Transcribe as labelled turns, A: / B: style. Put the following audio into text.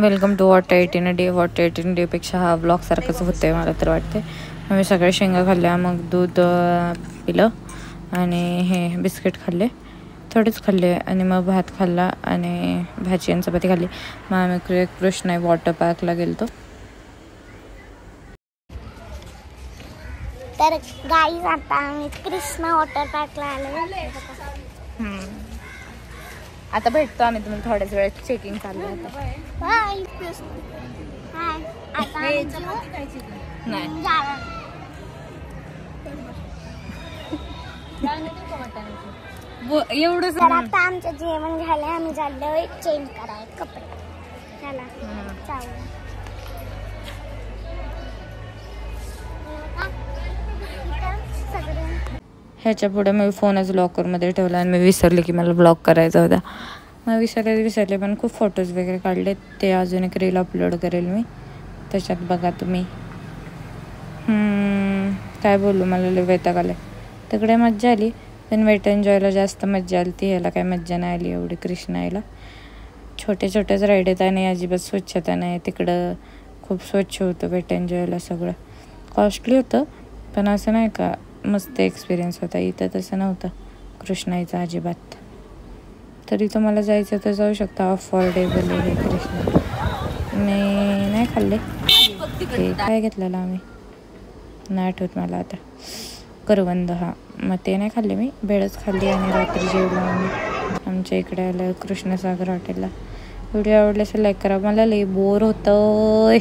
A: Welcome to water 18 day. Water 18 डेपेक्षा हा blog सारखंच होतं आहे मला तर वाटते. मी सगळ्या शेंगा खाल्ल्या, मग दूध पिलं आणि हे बिस्किट खाल्ले, थोडेच खाल्ले आणि मग भात खाल्ला आणि भाजी आणि चपाती खाल्ली. मग आम्ही कृष्णा वॉटर पार्कला गेलतो.
B: तर गाईज आता आम्ही कृष्णा वॉटर पार्कला आलो.
A: आता भेटतो आम्ही तुम्हाला थोड्याच वेळात. चेकिंग चालू आहे. एवढं
B: तर आता आमचं जेवण झालं, आम्ही चाललोय चेंज करायला कपडे. चला चालू.
A: ह्याच्या पुढे मी फोनच लॉकरमध्ये ठेवला आणि मी विसरले की मला ब्लॉग करायचा होता. मग विसरले पण खूप फोटोज वगैरे काढले. ते अजून एक रील अपलोड करेल मी, त्याच्यात बघा तुम्ही. काय बोलू, मला लय वैताग आलाय. तिकडे मज्जा आली पण वेट एन्जॉयला जास्त मज्जा आली. ती ह्याला काय मज्जा नाही आली एवढी. कृष्णा यायला छोटेच राईड आहेत आणि अजिबात स्वच्छता नाही. तिकडं खूप स्वच्छ होतं वेट एन्जॉयला. सगळं कॉस्टली होतं पण असं नाही का मस्त एक्सपिरियन्स होता. इथं तसं नव्हतं कृष्णाईचं अजिबात. तरी तुम्हाला जायचं तर जाऊ शकता. अफोर्डेबल आहे कृष्णा. मी नाही खाल्ले. हे काय घेतलेलं आम्ही नाही आठवत मला आता. करवंद, हा मग ते नाही खाल्ले मी. भेळच खाल्ली आणि रात्री जेवलो आम्ही आमच्या इकडे आलं कृष्णसागर हॉटेलला. व्हिडिओ आवडला असेल लाईक करा. मला लई बोर होतं.